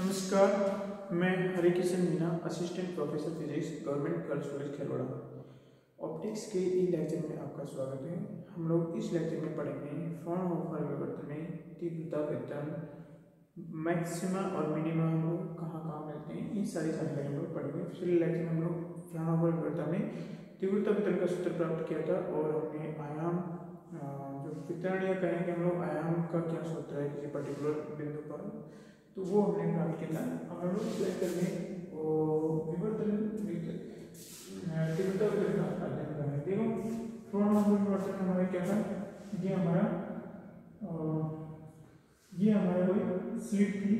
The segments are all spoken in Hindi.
नमस्कार, मैं Harikishan Meena, assistant professor physics, government girls college Khelwara. Optics के इन लेक्चर में आपका स्वागत है। हम लोग इस लेक्चर में पढ़ेंगे फ्राउनहोफर विवर्तन में तीव्रता वितरण, मैक्सिमा और मिनिमा हम लोग कहाँ कहाँ मिलते हैं, इन सारी जानकारी हम लोग पढ़ेंगे। पिछले लेक्चर में हम लोग फ्राउनहोफर विवर्तन में तीव्रता वितरण का सूत्र प्राप्त किया था और हमने आयाम जो वितरण या कहेंगे हम लोग आयाम का क्या सूत्र है किसी पर्टिकुलर बिंदु पर, तो वो हमने प्राप्त किया था। हम लोग इस लेक्चर में विवर्तन तीव्रता वितरण का अध्ययन करेंगे। देखो फ्राउनहोफर विवर्तन हमारा क्या था, ये हमारा कोई स्लिट थी,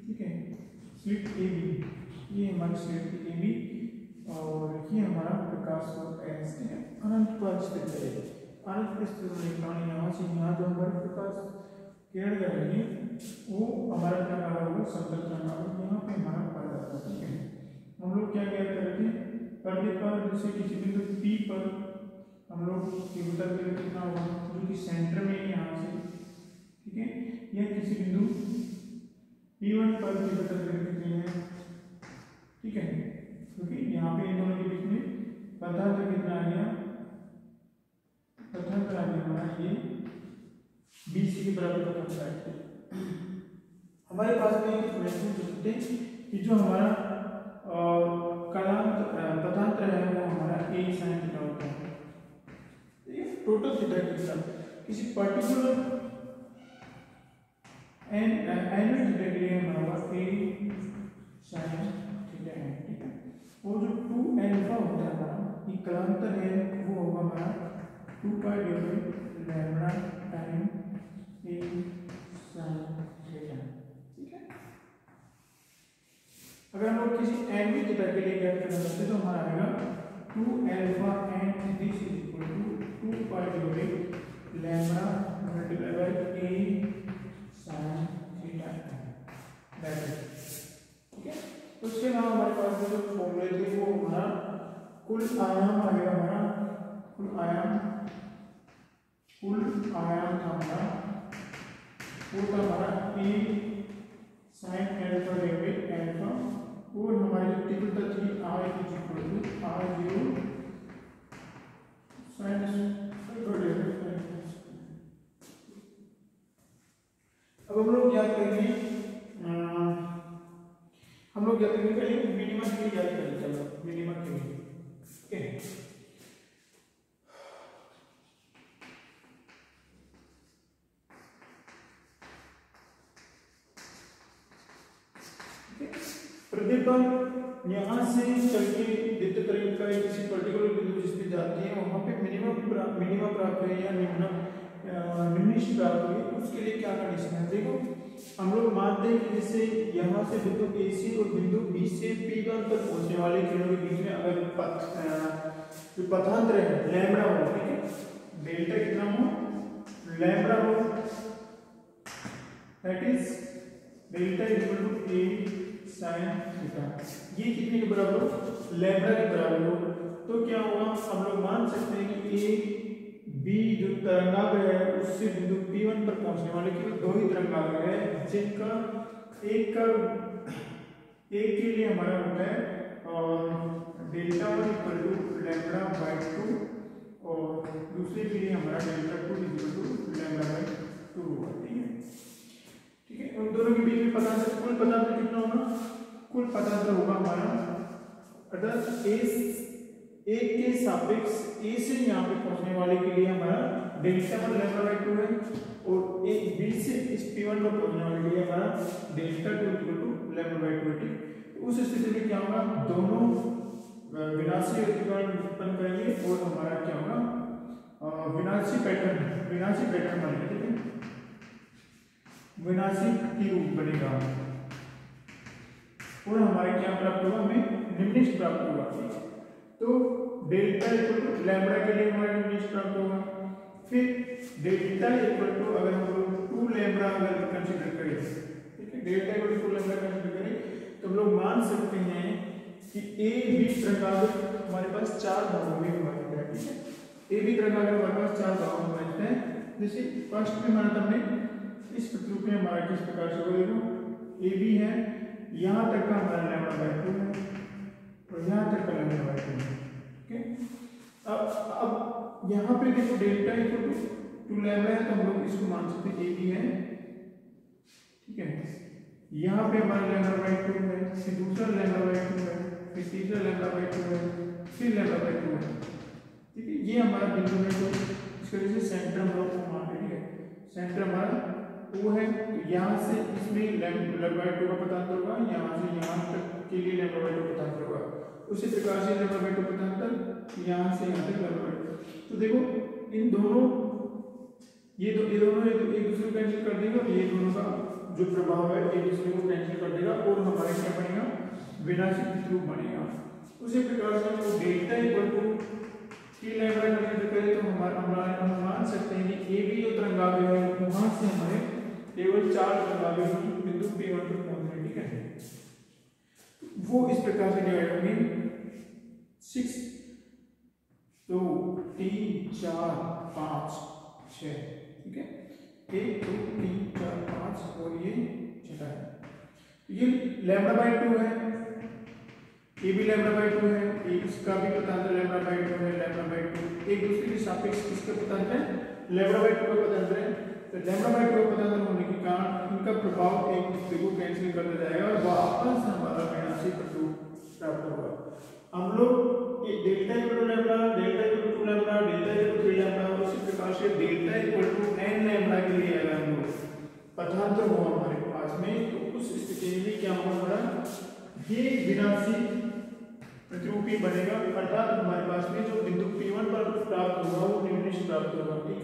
ठीक है, स्लिट ए बी, ये हमारी स्लिट थी ए बी और ये हमारा प्रकाश स्रोत है अनंत पर स्थित है। अनंत पर स्थित इलेक्ट्रॉन यहाँ से यहाँ जो हमारे प्रकाश किरण करेंगे वो हमारा क्या लगा होगा, समतल लगा होगा, यहाँ पे हमारा पर्दा था, ठीक है। हम लोग क्या क्या कर रहे थे, पर्दे पर जैसे किसी बिंदु P पर हम लोग तीव्रता वितरण कितना होगा जो कि सेंटर में यहाँ से, ठीक है, या किसी बिंदु P1 पर तीव्रता वितरण कितनी है, ठीक है, क्योंकि यहाँ पे इन दोनों के बीच में पदार्थ कितना आ गया, पदार्थ आ गया हमारा ये BC के बराबर पदार्थ है। हमारे पास में एक इक्वेशन होते कि जो हमारा पदांतर है वो हमारा a sin थीटा होता है। ये टोटल थीटा के साथ किसी पर्टिकुलर एनुअल थीटा के लिए हमारा a sin थीटा है, ठीक है। वो जो 2 अल्फा होता है हमारा ये कालांतर है, वो होगा हमारा 2 pi divided lambda time a sin theta, ठीक है। अगर हम लोग किसी एनवी थीटा के लिए ज्ञात करना चाहते हैं तो हमारा आएगा 2 alpha and this is equal to 2 pi divided lambda multiply by a sin theta, ठीक है। उसके अलावा हमारे पास जो फॉर्मूले थे वो हमारा कुल आयाम आ गया, हमारा कुल आयाम था हमारा वो था हमारा a sin alpha divided alpha और हमारी जो तीव्रता थी r is equal to r0 sin alpha divided alpha. अब हम लोग याद करेंगे पहले मिनिमा के लिए याद करेंगे, चलो मिनिमा के लिए, ठीक है। प्रदीपन यहाँ से चल के विद्युत तरंग का किसी पर्टिकुलर बिंदु जिस पे जाती है वहां पे मिनिमा प्राप्त है या निम्नलिखित प्राप्त हुई, उसके लिए क्या कंडीशन है। देखो हम लोग मानते हैं कि जैसे यहाँ से बिंदु A से और बिंदु B से P1 तक पहुंचने वाले किरणों के बीच में अगर जो पथांतर है लैम्बडा हो, ठीक है, डेल्टा कितना हो, लैम्बडा हो, that is delta equal to a sin theta, ये कितने के बराबर हो, लैम्बडा के बराबर हो। तो क्या होगा, हम लोग मान सकते हैं कि a b जो तरंगाग्र है उससे बिंदु P1 पर पहुंचने वाले केवल 2 ही तरंगाग्र है, जिनका एक के लिए हमारा होता है और delta 1 equal to lambda by 2 और दूसरे के लिए हमारा delta 2 equal to lambda by 2 होगा, ठीक है। उन दोनों के बीच में कुल पदार्थ कितना होगा, कुल पदार्थ होगा हमारा अर्थात एक के सापेक्ष a से यहाँ पे पहुंचने वाले के लिए हमारा डेल्टा 1 लैम्बडा बाय 2 है और एक b से इस P1 पर पहुंचने वाले के लिए हमारा delta 2 equal to lambda by 2 है। तो उस स्थिति में क्या होगा, दोनों विनाशी व्यतिकरण उत्पन्न करेंगे और हमारा क्या होगा, विनाशी पैटर्न बनेगा, ठीक है, विनाशी ट्यूब बनेगा और हमारे क्या प्राप्त होगा, हमें निम्नलिखित प्राप्त होगा। तो डेल्टा इक्वल टू लैम्बडा के लिए हमारा निम्नलिखित प्राप्त होगा। फिर डेल्टा इक्वल टू अगर हम लोग 2 लैम्बडा अगर कंसीडर करें, ठीक है, delta equal to 2 lambda consider करें तो हम लोग मान सकते हैं कि a b तरंगाग्र हमारे पास 4 भागों में विभाजित है, ठीक है। a b तरंगाग्र हमारे पास 4 भागों में विभाजित है। जैसे फर्स्ट में माना हमने इस प्रतिरूप में हमारा किस प्रकार से होगा, देखो ए बी है, यहाँ तक का हमारा लैम्डा बाई 2 है और यहाँ तक का लैम्डा बाई 2 है। ओके, अब यहाँ पे देखो डेल्टा इक्वल टू लैम्डा है तो हम लोग इसको मान सकते हैं ए बी है। ठीक है, यहाँ पे हमारा लैम्डा बाई 2 है, फिर दूसरा लैम्डा बाई 2 है, फिर तीसरा लैम्डा बाई 2 है, फिर लैम्डा बाई 2 है। ठीक है, ये हमारा बिंदु है तो इसके वजह से सेंटर हम लोग को मान लेंगे। सेंटर हमारा वो है तो यहाँ से इसमें लैम्डा बाई 2 का पतांतर होगा, यहाँ से यहाँ तक के लिए लैम्डा बाई 2 पतांतर होगा। उसी प्रकार से लैम्डा बाई 2 पतांतर यहाँ से यहाँ तक लैम्डा बाई 2। तो देखो इन दोनों ये दोनों एक दूसरे को कैंसिल कर देगा, ये दोनों का जो प्रभाव है एक दूसरे को कैंसिल कर देगा और हमारा क्या बनेगा, विनाशिक ध्रुव बनेगा। उसी प्रकार से हम delta equal to T lambda consider करें तो हम मान सकते हैं कि ए बी जो तरंगावे है वहां से हमारे केवल 4 तरंगावे बिंदु P1 पर पहुंचने। ठीक है, वो इस प्रकार से डिवाइड होंगे 6 2 3 4 5 6। ठीक है, 1 2 3 4 5 और ये छठा है। ये लैम्डा बाई 2 है, ये भी लैम्डा बाई 2 है, इसका भी पतांतर लैम्डा बाई 2 है, लैम्डा बाई 2 एक दूसरे के सापेक्ष इसका पतांतर है, लैम्डा बाई 2 का पतांतर है। तो लैम्डा बाई 2 का पतांतर होने के कारण इनका प्रभाव एक दूसरे को कैंसिल कर दिया जाएगा और वापस हमारा विनाशिक ध्रुव प्राप्त होगा। हम लोग ये delta equal to lambda, delta equal to 2 lambda, delta equal to 3 lambda और इसी प्रकार से delta equal to n lambda के लिए अगर हम लोग पतांतर हो हमारे पास में तो उस स्थिति में क्या होगा, ये विनाशिक प्रतिरूपी बनेगा, अर्थात हमारे पास में जो बिंदु P1 पर प्राप्त होगा वो निम्नलिखित प्राप्त होगा। ठीक,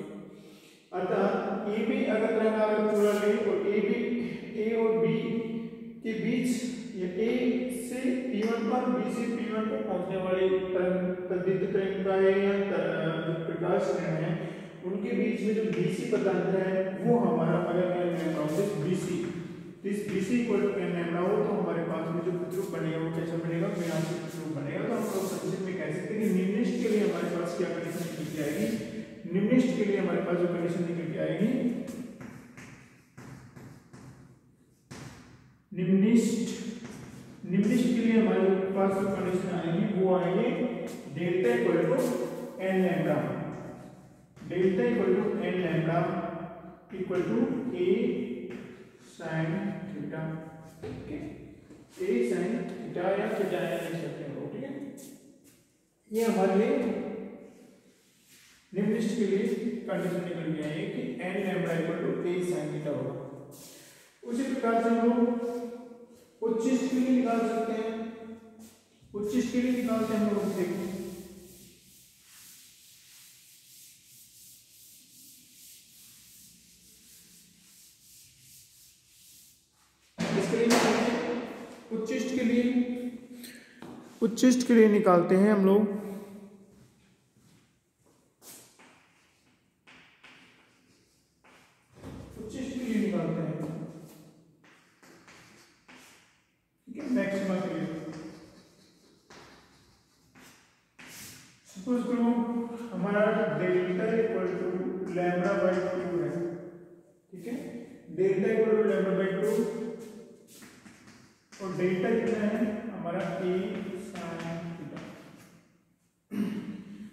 अर्थात ए बी अगर तरंगावे पूरा ले और ए बी ए और बी के बीच या ए से P1 पर बी से P1 पर पहुंचने वाली विद्युत तरंगाएं या प्रकाश किरण है उनके बीच में जो BC पतांतर है वो हमारा अगर this BC equal to n lambda हो तो हमारे पास में जो प्रतिरूप बनेगा वो कैसा बनेगा, विनाशिक प्रतिरूप बनेगा। तो हम लोग संक्षेप में कह सकते हैं कि निम्नलिखित के लिए हमारे पास क्या कंडीशन निकल के आएगी, निम्नलिखित के लिए हमारे पास जो कंडीशन निकल के आएगी, निम्नलिखित के लिए हमारे पास जो कंडीशन आएगी वो आएंगे delta equal to n lambda, delta equal to n lambda equal to a sin theta. ठीक है, a sin थीटा या थीटा लिख सकते हैं। ठीक है, ये हमारे लिए निम्नलिखित के लिए कंडीशन निकल गया है कि n lambda equal to a sin theta होगा। उसी प्रकार से हम लोग उच्चिष्ट के लिए निकाल सकते हैं। उच्चिष्ट के लिए निकालते हैं हम लोग, देखो उच्चिष्ट के लिए निकालते हैं हम लोग। उच्चिष्ट के लिए निकालते हैं, ठीक है, मैक्सिमा के लिए। सपोज करो हमारा delta equal to lambda by 2 है। ठीक है, delta equal to lambda by 2 और डेल्टा कितना है हमारा a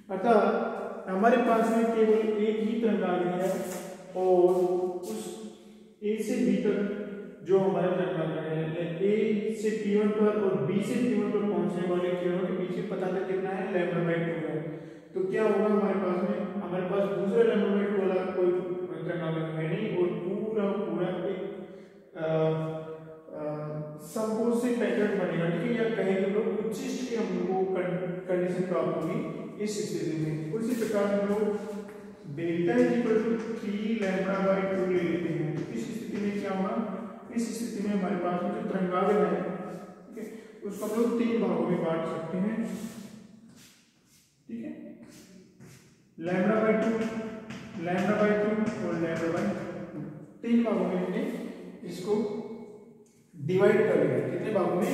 अर्थात हमारे पास में केवल एक ही तरंगाग्र है और उस A से B तक जो हमारा तरंगाग्र है A से P1 पर और B से P1 पर पहुंचने वाले किरणों के बीच में पतांतर कितना है, लैम्डा बाई 2 है। तो क्या होगा हमारे पास में, हमारे पास दूसरा लैम्डा बाई 2 वाला कोई तरंगाग्र है नहीं और पूरा एक संपोषित पैटर्न बनेगा। ठीक है, या कहेंगे लोग उच्चिष्ट की हमको कंडीशन प्राप्त होगी इस स्थिति में। उसी प्रकार हम लोग delta equal to 3 lambda by 2 ले लेते हैं। इस स्थिति में क्या होगा, इस स्थिति में हमारे पास में जो तरंगाग्र है, ठीक है, उसको हम लोग 3 भागों में बांट सकते हैं। ठीक है, लैम्डा बाई 2 और लैम्डा बाई 2 3 भागों में हमने इसको डिवाइड कर लिया। कितने भागों में,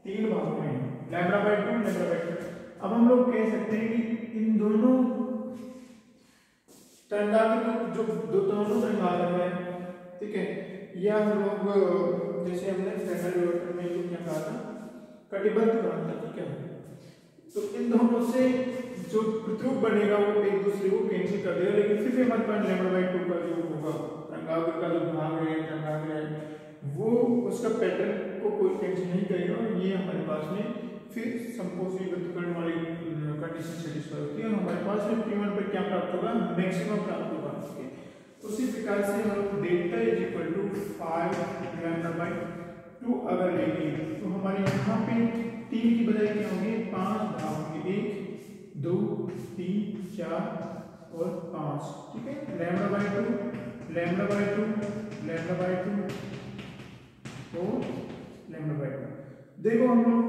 3 भागों में, लैम्डा बाई 2 लैम्डा बाई 2। अब हम लोग कह सकते हैं कि इन दोनों तरंगाग्र जो दोनों तरंगाग्र है, ठीक ठीक है। या हम लोग जैसे हमने फ्रेनेल वेक्टर में जो क्या कहा था, कटिबद्ध कहा था, ठीक है। तो इन दोनों से जो प्रतिरूप बनेगा वो एक दूसरे को कैंसिल कर देगा, लेकिन फिर भी हमारे पास λ/2 का जो होगा तरंगाग्र का जो भाग है, तरंगाग्र है, वो उसका पैटर्न को कोई कैंसिल नहीं करेगा और ये हमारे पास में फिर समकोणीय व्यतिकरण वाली कंडीशन सेटिस्फाई होती है। हमारे पास में P1 पर क्या प्राप्त होगा, मैक्सिमम प्राप्त होगा। उसी प्रकार से हम लोग डेल्टा इज इक्वल टू 5 λ/2 अगर लेंगे तो हमारे यहाँ पे 3 की बजाय क्या होंगे, 5 भाग होंगे, 1 2 3 4 और 5, ठीक है। λ/2 λ/2 λ/2 और λ/2। देखो हम लोग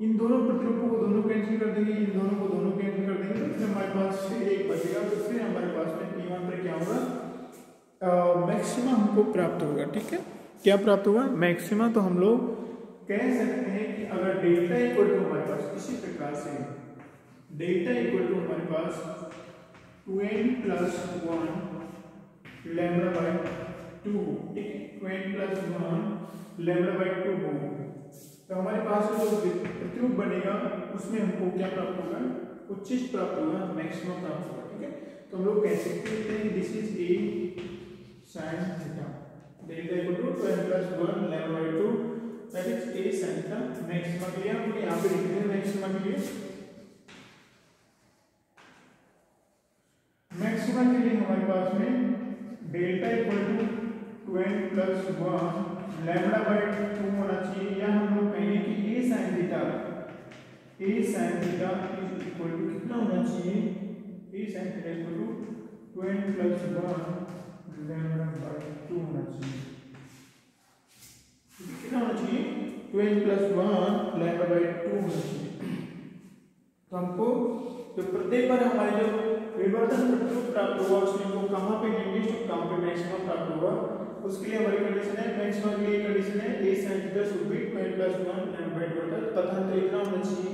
इन दोनों प्रतिरूपों को दोनों कैंसिल कर देंगे, इन दोनों को दोनों कैंसिल कर देंगे, तो फिर हमारे पास फिर एक बचेगा। तो फिर हमारे पास में P1 पर क्या होगा, मैक्सिमा हमको प्राप्त होगा, ठीक है। क्या प्राप्त होगा, मैक्सिमा। तो हम लोग कह सकते हैं कि अगर डेल्टा इक्वल टू हमारे पास इसी प्रकार से डेल्टा इक्वल टू हमारे पास 2n + 1 λ/2, ठीक है, 2n + 1 λ/2 हो, तो हमारे पास जो प्रतिरूप बनेगा उसमें हमको क्या प्राप्त होगा, उच्चिष्ट प्राप्त होगा, मैक्सिमम प्राप्त होगा, ठीक है। तो हम लोग कह सकते हैं कि this is A sin theta, delta equal to 2n + 1 λ/2, that is A sin theta. Maxima के लिए हम यहाँ पे लिखते हैं, मैक्सिमा के लिए हमारे पास में डेल्टा इक्वल टू 2n + 1 λ/2 होना चाहिए, या हम लोग कहेंगे कि A sin theta is equal to कितना होना चाहिए, A sin theta equal to 2n + 1 λ/2 होना चाहिए, कितना होना चाहिए, 2n + 1 λ/2 होना चाहिए। तो हमको तो प्रत्येक बार हमारे जो विवर्तन प्रतिरूप प्राप्त होगा उसमें हमको कहाँ पे निम्नलिखित और कहाँ पे मैक्सिमम प्राप्त होगा, उसके लिए हमारी कंडीशन है, मैक्सिमम के लिए कंडीशन है A sin theta should be 2n + 1 λ/2 होता है, पथांतर इतना होना चाहिए,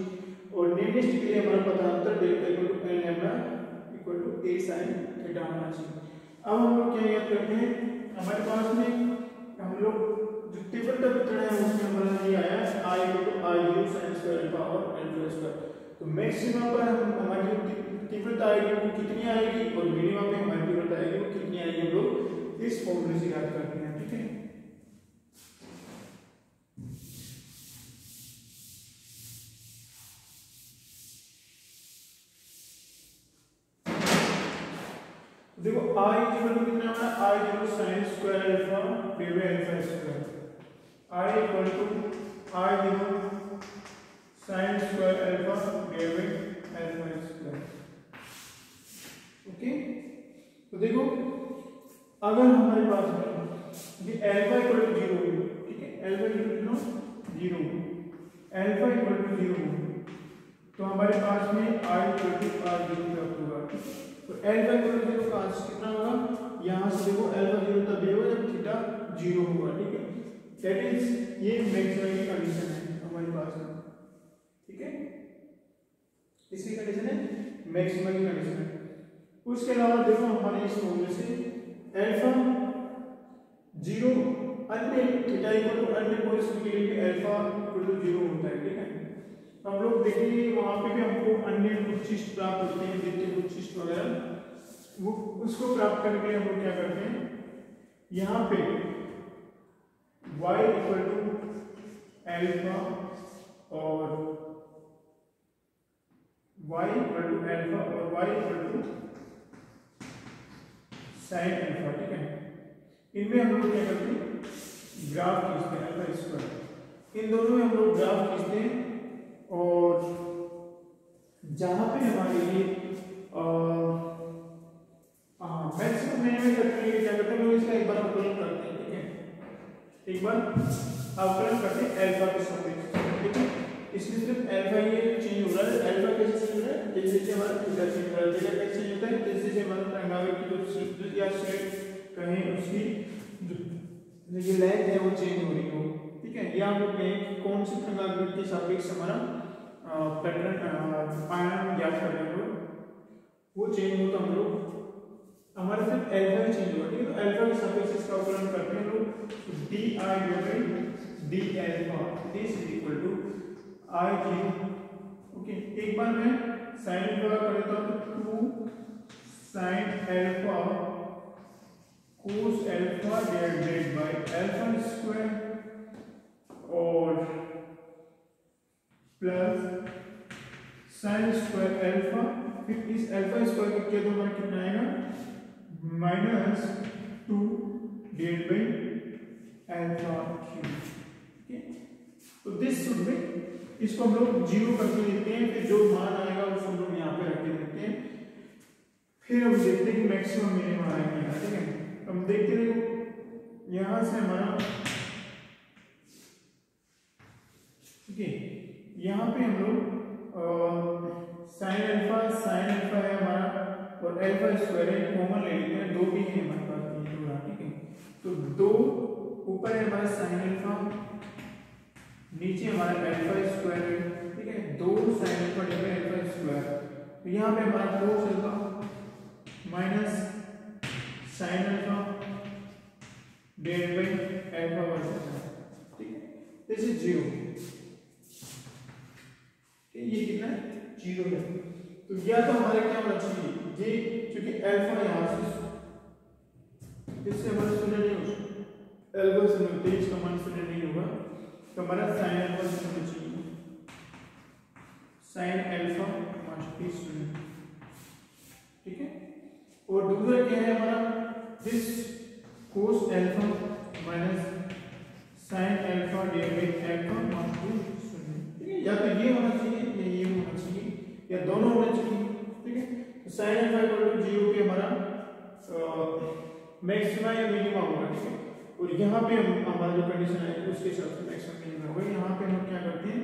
और निम्नलिखित के लिए हमारा पथांतर delta equal to n lambda equal to A sin theta होना चाहिए। अब हम लोग क्या याद करते हैं, हमारे पास में हम लोग जो तीव्रता वितरण है उसमें हमारा ये आया I = I0 sin² अल्फा और अल्फा²। तो मैक्सिमा पर हमारी तीव्रता आएगी वो कितनी आएगी, और मिनिमा पे हमारी तीव्रता आएगी वो कितनी आएगी, हम लोग इस फॉर्मूले से याद करते हैं, ठीक है। देखो I इक्वल टू कितना है, I0 sin² alpha / alpha, I equal to I0 sin² alpha / alpha. Okay, तो देखो अगर हमारे पास में ये अल्फा इक्वल टू 0, ठीक है, alpha equal to 0, alpha equal to 0, तो हमारे पास में I इक्वल टू R0 प्राप्त होगा। तो अल्फा इक्वल टू 0 का आंसर कितना होगा, यहाँ से देखो अल्फा 0 तब होगा जब थीटा 0 होगा, ठीक है। दैट इज ये मैक्सिमम की कंडीशन है हमारे पास में, ठीक है, इसकी कंडीशन है मैक्सिमम की कंडीशन है। उसके अलावा देखो हमारे इस फॉर्मूले से अल्फा 0 अन्य थीटा इक्वल टू अन्य कोई स्थिति के लिए अल्फा इक्वल टू 0 होता है, ठीक है। तो हम लोग देखेंगे वहां पे भी हमको अन्य उच्चिष्ट प्राप्त होते हैं, द्वितीय उच्चिष्ट वगैरह, वो उसको प्राप्त करने के लिए हम लोग क्या करते हैं, यहाँ पे y इक्वल टू अल्फा और y इक्वल टू अल्फा और y equal to sine alpha, ठीक है। इनमें हम लोग क्या करते हैं, ग्राफ खींचते हैं अल्फा², इन दोनों में हम लोग ग्राफ खींचते हैं, और जहां पे हमारे लिए मैक्सिमम मिनिमम करने के लिए क्या करते हैं, इसका एक बार अवकलन करते हैं, ठीक है, एक बार अवकलन करते हैं अल्फा के सापेक्ष, ठीक है। इसमें सिर्फ अल्फा ये चेंज हो रहा है, अल्फा कैसे चेंज हो रहा है, जैसे जैसे हमारा थीटा चेंज हो रहा है, थीटा कैसे चेंज होता है, जैसे जैसे हमारा तरंगाग्र की जो या स्लिट कहें उसकी जो लेंथ है वो चेंज हो रही हो, ठीक है। या हम लोग कहें कौन से तरंगाग्र के सापेक्ष हमारा पैटर्न आयाम ज्ञात कर रहे हो वो चेंज हो, तो हम लोग हमारे सिर्फ अल्फा ही चेंज हुआ, ठीक है। तो अल्फा के सापेक्ष इसका अवकलन करते हैं लोग, D I divided D alpha this is equal to I zero. Okay, एक बार मैं साइन अल्फा कर देता हूं तो 2 sine alpha cos alpha divided by alpha square और प्लस साइन स्क्वायर अल्फा, फिर इस अल्फा स्क्वायर का क्या हमारा कितना आएगा -2 डिवाइडेड बाय अल्फा क्यूब। ठीक है, तो दिस शुड बी, इसको हम लोग जीरो करके देते हैं, फिर जो मान आएगा उसको हम लोग यहाँ पे रख के देते हैं, फिर हम देखते हैं कि मैक्सिमम मिनिमम आएगा। ठीक है, हम देखते देखो यहाँ से हमारा, ठीक है, यहाँ पे हम लोग साइन अल्फा है हमारा और अल्फा स्क्वायर है, कॉमन ले लेते हैं, दो भी है हमारे पास ये पूरा। ठीक है, तो दो ऊपर है हमारा साइन अल्फा, नीचे हमारा अल्फा स्क्वायर है। ठीक है, दो sign alpha divided alpha square, तो यहाँ पे हमारा cos alpha minus sign alpha divided by alpha versus. ठीक है, दिस इज जीरो, ये कितना है जीरो है। तो या तो हमारे क्या होना चाहिए, ये क्योंकि अल्फा यहाँ से इससे हमारा शून्य नहीं हो सकता, अल्फा से मिलते ही इसका मान शून्य नहीं होगा, तो हमारा साइन अल्फा से होना चाहिए, साइन अल्फा मस्ट बी शून्य। ठीक है, और दूसरा क्या है हमारा, this cos alpha minus sign alpha divided by alpha must be शून्य। ठीक है, या तो ये होना चाहिए या ये होना चाहिए या दोनों होने चाहिए। ठीक है, तो sine alpha equal to zero पे हमारा मैक्सिमा या मिनिमा होगा। ठीक है, और यहाँ पे हम हमारा जो कंडीशन है उसके हिसाब से मैक्सिमम मिनिमा होगा। यहाँ पे हम क्या करते हैं,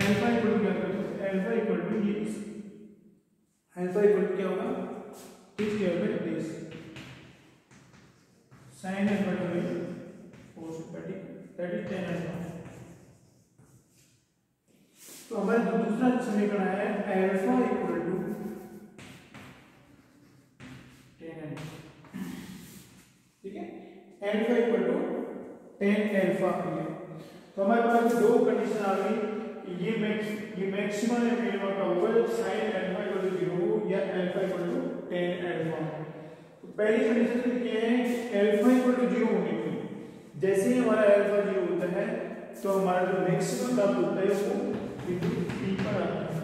अल्फा इक्वल टू क्या करते हैं, अल्फा इक्वल टू ये अल्फा इक्वल टू क्या होगा, this divided by this sine alpha divided cos alpha, that is tan alpha. तो हमारा जो दूसरा समीकरण है alpha equal to tan alpha. ठीक है, alpha equal to tan alpha. तो हमारे पास दो कंडीशन आ गई, ये मैक्सिमम या मिनिमम का होगा जब sin अल्फा इक्वल टू 0 या alpha equal to tan alpha. तो पहली कंडीशन क्या है कि अल्फा इक्वल टू 0 होने की, जैसे ही हमारा अल्फा 0 होता है तो हमारा जो मैक्सिमम प्राप्त होता है वो बिंदु P पर आता है,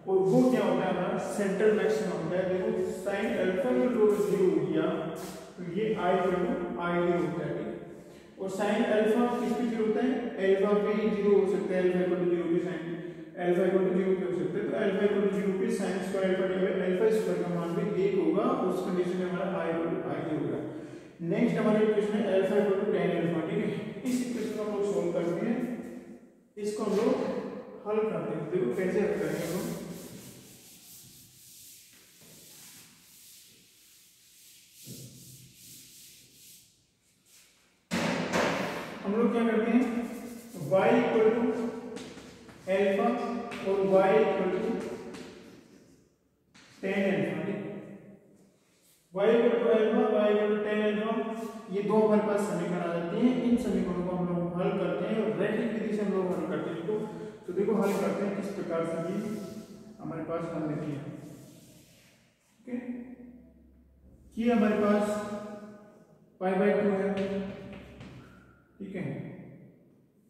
और वो क्या होता है हमारा सेंट्रल मैक्सिमम होता है। देखो साइन अल्फा का जो 0 हो गया तो ये I इक्वल टू I0 होता है, और साइन अल्फा किस पे 0 होता है, अल्फा पे 0 हो सकता है, अल्फा इक्वल टू 0 पे साइन अल्फा इक्वल टू 0 पे हो सकता है, तो अल्फा इक्वल टू 0 पे sine square alpha divided alpha square का मान भी 1 होगा, उस कंडीशन में हमारा I इक्वल टू I0 होगा। नेक्स्ट हमारा इक्वेशन है alpha equal to tan alpha. ठीक है, इस इक्वेशन को हम लोग सॉल्व करते हैं, इसको हम लोग हल करते हैं। देखो कैसे हल करेंगे हम लोग क्या करते हैं, y इक्वल टू अल्फा और y equal to tan alpha. y equal to alpha, y equal to tan alpha, ये दो हमारे पास समीकरण आ जाते हैं। इन समीकरणों को हम लोग हल करते हैं और रैखिक विधि से हम लोग हल करते हैं। तो देखो हल करते हैं किस प्रकार से भी हमारे पास हल देती है। ओके, ये हमारे पास π/2 है। ठीक है,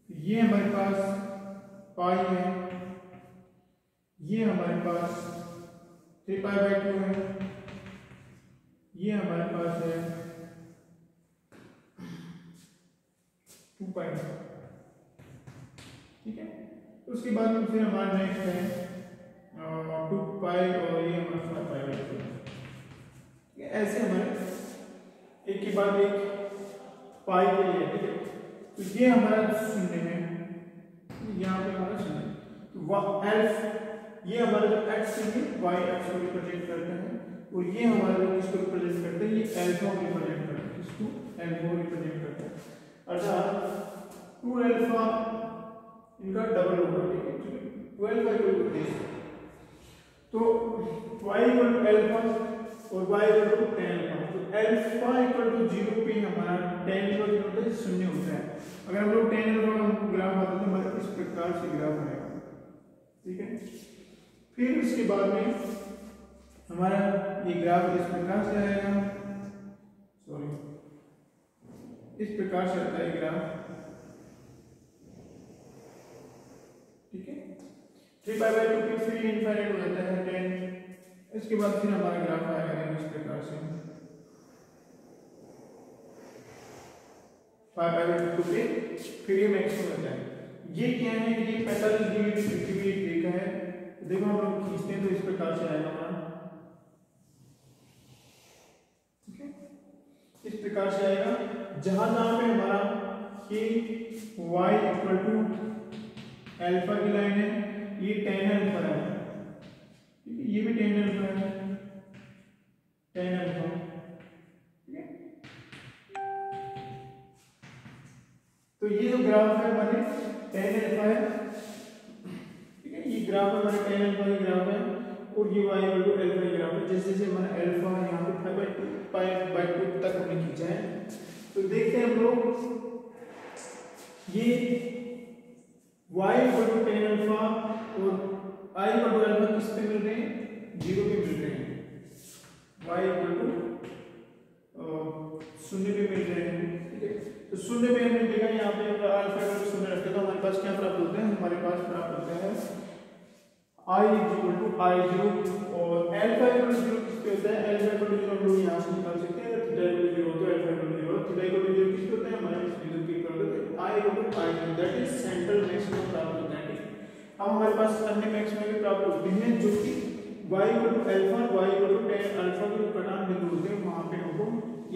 ये हमारे पास पाई है, ये हमारे पास 3π/2 है, ये हमारे पास है 2π। ठीक है, उसके बाद में फिर हमारा नेक्स्ट है 2π और ये हमारा 5π/2। ऐसे हमारे एक के बाद एक पाई के लिए। ठीक है, तो ये हमारा शून्य है, यहाँ पे हमारा शून्य, तो एल्फ ये हमारा जो एक्स है वाई एक्स को रिप्रेजेंट करता है, और ये हमारा जो किसको रिप्रेजेंट करता है, ये अल्फा को रिप्रेजेंट करता है, इसको अल्फा को रिप्रेजेंट करता है, अर्थात 2 अल्फा इनका डबल होगा। ठीक है, 12 बाई 2 दिस, तो y इक्वल टू अल्फा और y equal to tan alpha. तो अल्फा इक्वल टू 0 पे हमारा tan इक्वल टू होता है 0 होता है। अगर हम लोग tan अल्फा का हमको ग्राफ आता है तो हमारा इस प्रकार से ग्राफ आएगा, ठीक है। फिर उसके बाद में हमारा ये ग्राफ इस प्रकार से आएगा, सॉरी इस प्रकार से आता है ग्राफ, ठीक है। 3π/2 पे फिर इनफाइनाइट हो जाता है 10। इसके बाद फिर हमारा ग्राफ आएगा इस प्रकार से 5/2 पे, फिर ये मैक्सिमम होता है। ये क्या है, ये 45 डिग्री 50 डिग्री रेखा है। देखो हम लोग खींचते हैं तो इस प्रकार से आएगा हमारा, ठीक है। इस प्रकार से आएगा जहां जहां पे हमारा ये y इक्वल टू अल्फा की लाइन है, ये tan अल्फा है, ठीक है। ये भी tan अल्फा है, tan अल्फा, ठीक है। तो ये जो ग्राफ है हमारे tan अल्फा है, ठीक है। ये ग्राफ हमारे tan अल्फा का ग्राफ है और ये y इक्वल टू अल्फा का ग्राफ है। जैसे जैसे हमारा अल्फा यहाँ पे 5/2 तक हमने खींचा है, तो देखते हैं हम लोग ये y equal to tan alpha और i इक्वल टू अल्फा किस पे मिल रहे हैं, 0 पे मिल रहे हैं। y इक्वल टू 0 पे मिल रहे हैं, ठीक है। तो 0 पे हमने देखा यहाँ पे अल्फा इक्वल टू 0 रखते तो हमारे पास क्या प्राप्त होता है, हमारे पास प्राप्त होता है i इक्वल टू I0 और अल्फा इक्वल टू 0 किस पे होता है, अल्फा इक्वल टू 0 हम लोग यहाँ से निकाल सकते हैं। थीटा इक्वल टू 0 तो alpha equal to 0, theta equal to 0 किस पे होता है, हमारे इस बिंदु पे इक्वल होता है I equal to I0, that is central maximum प्राप्त होता है। अब हमारे पास अन्य मैक्सिमम भी प्राप्त होते हैं जो कि y equal to alpha, y equal to tan alpha के जो कटान बिंदु होते हैं वहां पे हमको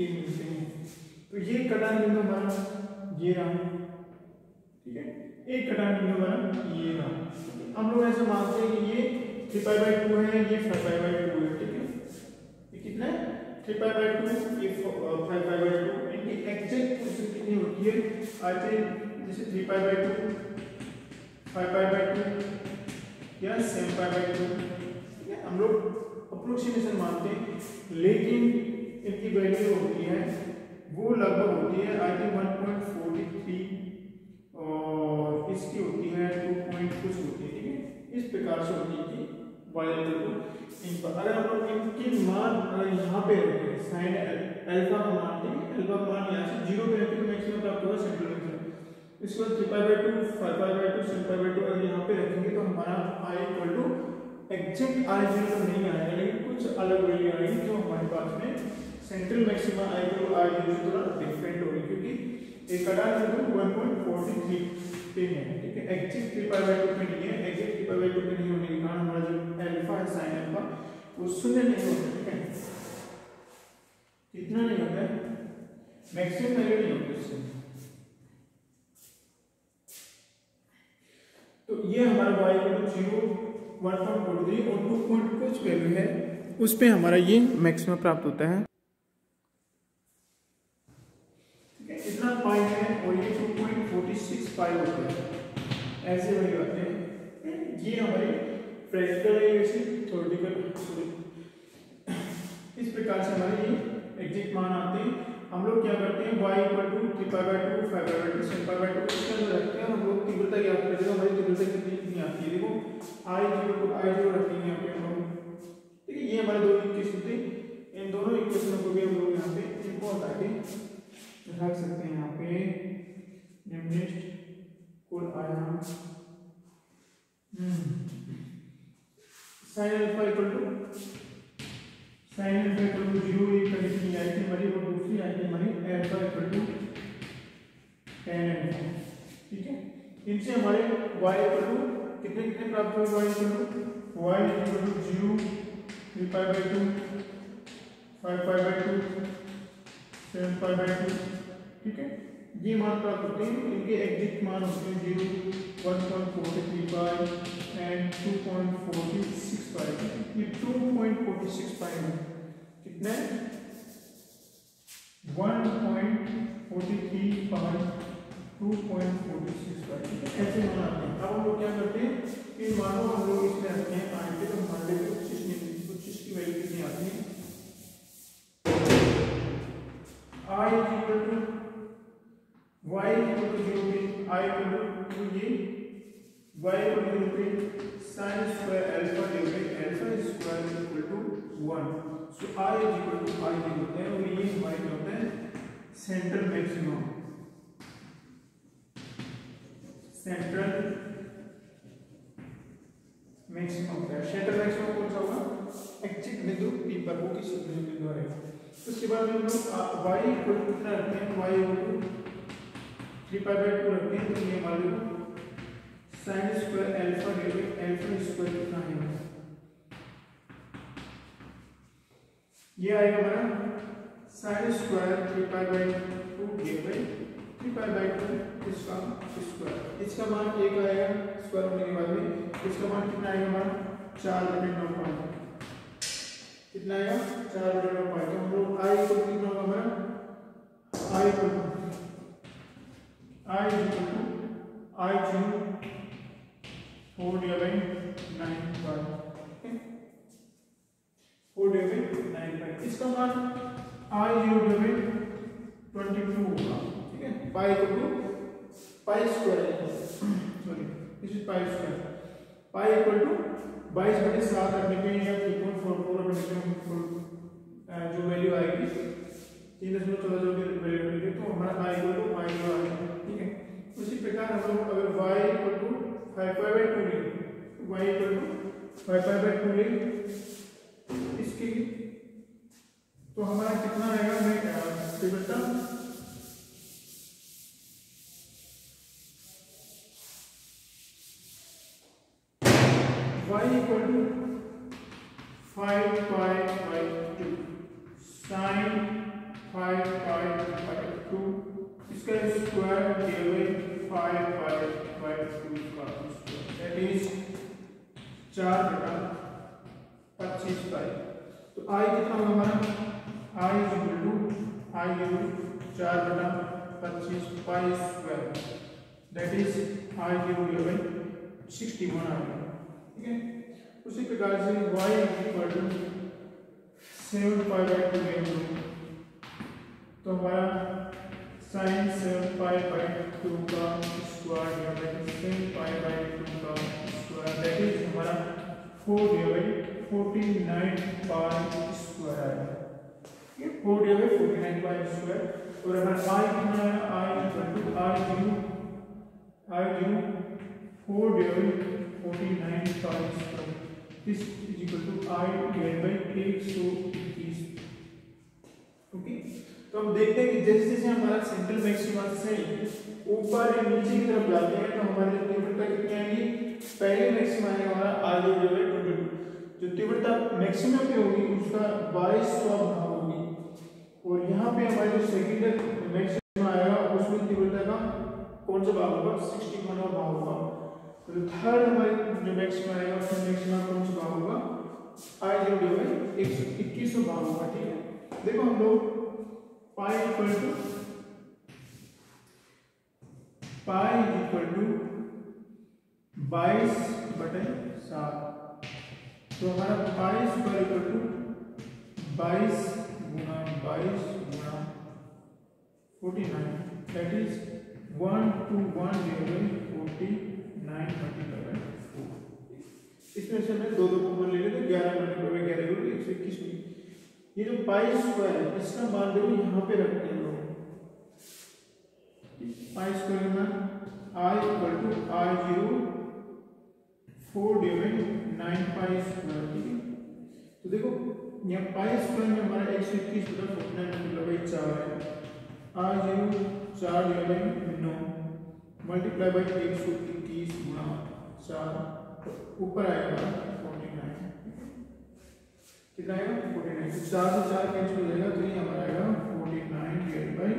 ये मिलते हैं। तो ये कटान बिंदु हमारा ये रहा, ठीक है। एक कटान बिंदु हमारा ये रहा। हम लोग ऐसे मानते हैं कि ये 3π/2 है, ये 5π/2 है, ठीक है। ये कितना है 3π/2, ये 5π/2। इनकी एग्जैक्ट पोजीशन कितनी होती है, आते जैसे 3π/2, 5π/2 या 7π/2, ठीक है। हम लोग अप्रोक्सीमेशन मानते हैं, लेकिन इनकी वैल्यू होती है वो लगभग होती है आई थिंक 1.43 और इसकी होती है 2 कुछ होती है, ठीक है। इस प्रकार से होती है कि y इक्वल टू इन पर अगर हम लोग इनके मान अगर यहाँ पे रखें sin अल्फा का मान, ठीक है, अल्फा का मान यहाँ से 0 पे रखें तो मैक्सिमम प्राप्त होगा सेंट्रल मैक्सिमम। इसके बाद 3π/2, 5π/2, 7π/2 अगर यहाँ पे रखेंगे तो हमारा i equal to exact I0 तो नहीं आएगा, लेकिन कुछ अलग वैल्यू आएगी जो हमारे पास में central maxima I equal to I0 से थोड़ा डिफरेंट होगी, क्योंकि एक कटान बिंदु 1.43 पे है, ठीक है। एग्जैक्ट 3π/2 पे नहीं है, एग्जैक्ट 3π/2 पे नहीं होने के कारण हमारा जो अल्फा है sin अल्फा वो 0 नहीं होता, ठीक है। कितना नहीं होता है, मैक्सिमम वैल्यू नहीं होती उससे। तो ये हमारा y इक्वल टू 0, 1.43 और 2 कुछ वैल्यू है उस पे हमारा ये मैक्सिमम प्राप्त होता है, ठीक है। इतना पाई है और ये 2.46 पाई होता है, ऐसे वैल्यू आते हैं। ये हमारी प्रैक्टिकल है, वैसे थ्योरेटिकल इस प्रकार से हमारे ये एग्जैक्ट मान आते हैं। हम लोग क्या करते हैं, y इक्वल टू 3π/2, 5π/2, 7π/2 इसके अंदर रखते हैं। हम लोग तीव्रता ज्ञात करते हैं, हमारी तीव्रता कितनी आती है, देखो I0 रखेंगे यहाँ पे हम लोग, ठीक है। ये हमारे दो इक्वेशन थे, इन दोनों इक्वेशनों को भी हम लोग यहाँ पे इनको हटा के रख सकते हैं। यहाँ पे निम्नलिखित कुल आयाम sin अल्फा इक्वल टू 0 एक कंडीशन आई थी हमारी, और दूसरी आई थी हमारी alpha equal to tan alpha, ठीक है। इनसे हमारे y इक्वल टू कितने कितने प्राप्त हुए, y इक्वल टू 0, 3π/2, 5π/2, 7π/2, ठीक है। ये मान प्राप्त होते हैं, इनके एग्जैक्ट मान होते हैं 0, 1.43 पाई एंड 2.46 पाई। ये 2.46 पाई है, कितना है 1.43 पाई 2.46 पाई, ऐसे मान आते हैं। अब हम लोग क्या करते हैं, इन मानों हम लोग इसमें रखते हैं आगे, तो मान लेते हैं 25 की वैल्यू कितनी आती है, equal to y equal to 0 पे I इक्वल टू ये y इक्वल टू 0 पे sin square alpha divided alpha square equal to 1। So I equal to I होता है और ये हमारे क्या होता है सेंट्रल मैक्सिमम। सेंट्रल मैक्सिमम होता है। सेंट्रल मैक्सिमम कौन सा होगा? इच्छित बिंदु P पर वो किसी बिंदु है। उसके बाद में हम लोग y इक्वल टू कितना रखते हैं? y इक्वल टू 3π/2 रखते हैं। तो ये हमारे को sin square alpha divided alpha square कितना है? ये आएगा हमारा sin स्क्वायर 3π/2 डिवाइडेड 3π/2 इसका स्क्वायर। इसका मान 1 आएगा स्क्वायर होने के बाद में। इसका मान कितना आएगा हमारा 4/9 कितना आएगा 4/9। तो हम लोग I इक्वल टू कितना होगा हमारा? I equal to I cube 4/9π 4/9π। इसका मान I/22 होगा। ठीक है, pi equal to pi square sorry this is pi square. Pi equal to 22/7 रखने पे या 3.44 रखने पे जो वैल्यू आएगी 3.14 जो वैल्यू मिलेगी तो हमारा I इक्वल टू पाई आ जाएगा। ठीक है, उसी प्रकार हम लोग अगर y इक्वल टू 5π/2 ले y इक्वल टू 5π/2 ले इसके तो हमारा कितना आएगा? मैं तीव्रता y इक्वल टू 5π/2 sin 5π/2 इसका स्क्वायर डिवाइड 5π/2 का स्क्वायर दैट इज 4/25π। तो I कितना होगा हमारा? I equal to 4/25π square that is I divide 61 आ गया। ठीक है, उसी प्रकार से y इक्वल टू 7π/2 लेंगे तो हमारा sin 7π/2 का स्क्वायर डिवाइड 7π/2 का स्क्वायर दैट इज हमारा 4/49π स्क्वायर आएगा। ये 4/49π स्क्वायर। और हमारा I कितना है? I equal to I cube 4/49π square this is equal to I divide by 121। Okay, तो हम देखते हैं कि जैसे जैसे हमारा सेंट्रल मैक्सिमा से ऊपर या नीचे की तरफ जाते हैं तो हमारी तीव्रता कितनी आएगी? पहले मैक्सिमा आएगा हमारा I डिवाइड 22। जो तीव्रता मैक्सिमम पे होगी उसका 22वां भाग होगी। और यहाँ पे हमारे जो सेकंड मैक्सिमा आएगा उसमें तीव्रता का कौन सा भाग होगा? 61वां भाग होगा। तो थर्ड हमारे जो मैक्सिमा आएगा उसमें मैक्सिमा कौन सा भाग होगा? I डिवाइड 121वां भाग होगा। ठीक है, देखो हम लोग पाई इक्वल टू 22/7 तो हमारा पाई स्क्वायर इक्वल टू 22 गुना 49 that is 1/1 divide 49 multiply by 4। इसमें से मैं दो कॉमन ले लेते 11 मल्टीप्लाई बाय 11 करो 121 में। ये जो पाई स्क्वायर है इसका मान देखो यहाँ पे रखते हैं लोग। पाई स्क्वायर में I equal to I0 4/9π square. ठीक है, तो देखो यहाँ पाई स्क्वायर में हमारा 121/49 मतलब 4 है। I0 4/9 मल्टीप्लाई बाय 121 गुणा 4 ऊपर आएगा 49। कितना आएगा? 49। 4 से 4 कैंसिल हो जाएगा तो ये हमारा आएगा 49 डिवाइड बाय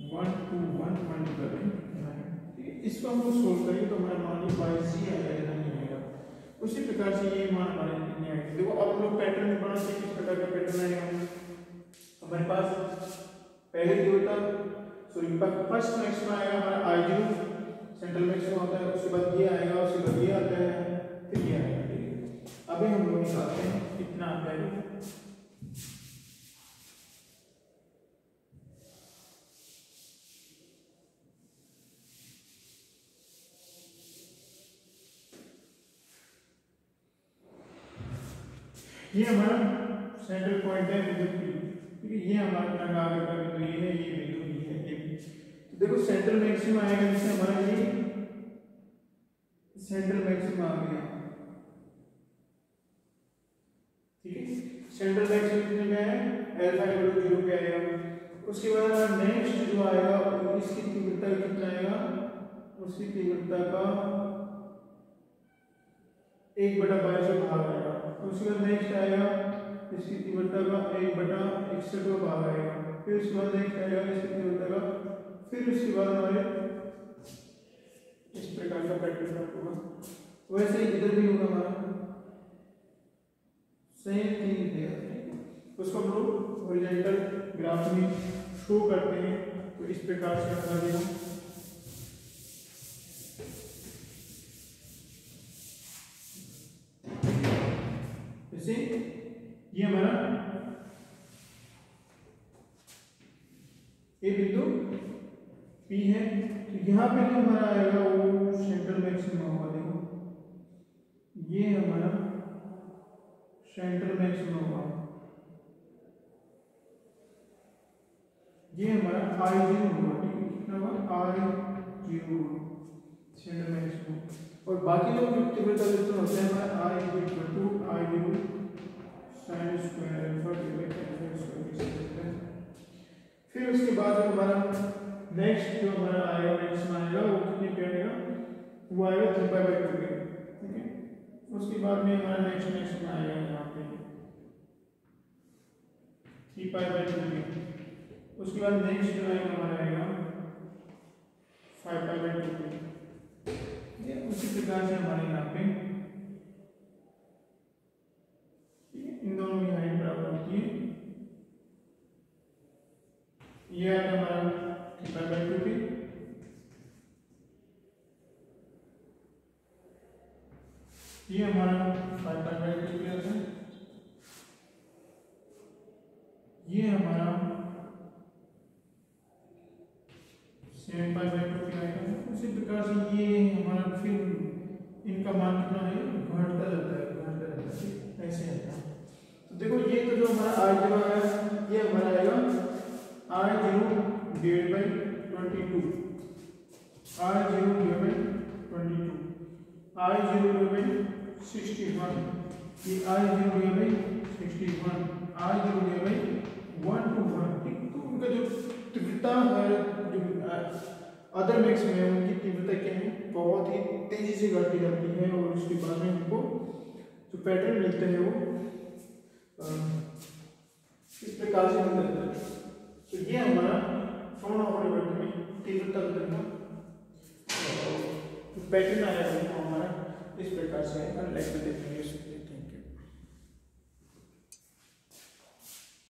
1/1 मल्टीप्लाई बाय 9। ठीक है, इसको हम लोग सोल्व करेंगे तो हमारा मान लो y c आएगा, इधर नहीं आएगा। उसी प्रकार से ये मान हमारे नहीं आएगा। देखो अब हम लोग पैटर्न बनाते हैं, किस प्रकार का पैटर्न आएगा हमारे पास? पहले तीव्रता सॉरी फर्स्ट मैक्सिमा आएगा हमारा I0 सेंट्रल मैक्सिमा होता है। उसके बाद ये आएगा, उसके बाद ये आता है, फिर ये आएगा। ठीक है, अभी हम लोग निकालते हैं कितना आता है। ये हमारा सेंट्रल पॉइंट है बिंदु P, ठीक है। ये हमारा तरंग आगे का बिंदु ये है, ये बिंदु B है, ये भी। तो देखो सेंट्रल मैक्सिमा आएगा, जिससे हमारा ये सेंट्रल मैक्सिमा आ गया, ठीक है। सेंट्रल मैक्सिमा कितने पे है, अल्फा इक्वल टू 0 पे आएगा। उसके बाद हमारा नेक्स्ट जो आएगा इसकी तीव्रता कितना आएगा, उसकी तीव्रता का 1/22 से भाग आएगा। उसके बाद नेक्स्ट आएगा इसकी तीव्रता का 1/61 भाग आएगा। फिर उसके बाद नेक्स्ट आएगा इसकी तीव्रता का, फिर उसके बाद हमारे इस प्रकार का पैटर्न होगा। वैसे ही इधर भी होगा हमारा सेम थिंग है, उसको हम लोग हॉरिजॉन्टल ग्राफ में शो करते हैं। तो इस प्रकार से हमारा देगा जैसे ये हमारा ए बिंदु P है। तो यहाँ पे जो हमारा आएगा वो सेंट्रल मैक्सिमा होगा। देखो ये हमारा सेंट्रल मैक्सिमा होगा, ये हमारा I0 होगा, ठीक है। कितना होगा, I0 सेंट्रल मैक्सिमा। और बाकी लोग जो तीव्रता वितरण होते हैं हमारा I0 sin square alpha divided by square. फिर उसके बाद हमारा नेक्स्ट जो हमारा आएगा मैक्सिमा आएगा वो कितने पे आएगा, वो आएगा 3π/2 पे, ठीक है। उसके बाद में हमारा नेक्स्ट मैक्सिमा आएगा यहाँ पे 3π/2 पे। उसके बाद नेक्स्ट जो आएगा हमारा आएगा 5π/2 पे। ये उसी प्रकार से हमारे यहाँ पे इन दोनों की हाइट बराबर होती है। ये आएगा हमारा 3π/2 पे, ये हमारा 5π/2 पे आता है, ये हमारा 7π/2 पे आएगा। उसी प्रकार से ये हमारा फिर इनका मान कितना है, घटता जाता है, ऐसे आता है। तो देखो ये तो जो हमारा I0 है ये हमारा आएगा I0 divided by 22, I0 divided by 22, I0 divided by 61, ये I0 divided by 61, I0 divided by 1 to 1, ठीक। तो उनका जो तीव्रता है, जो अदर मैक्सिमा है, उनकी तीव्रता क्या है, बहुत ही तेजी से घटती जाती है। और उसके बाद में हमको जो पैटर्न मिलते हैं वो इस प्रकार से मिलता है। तो ये हमारा फोन ऑपरेटर में तीव्रता बदलना पैटर्न आया है, हमारा इस प्रकार से आएगा। लाइक देखेंगे।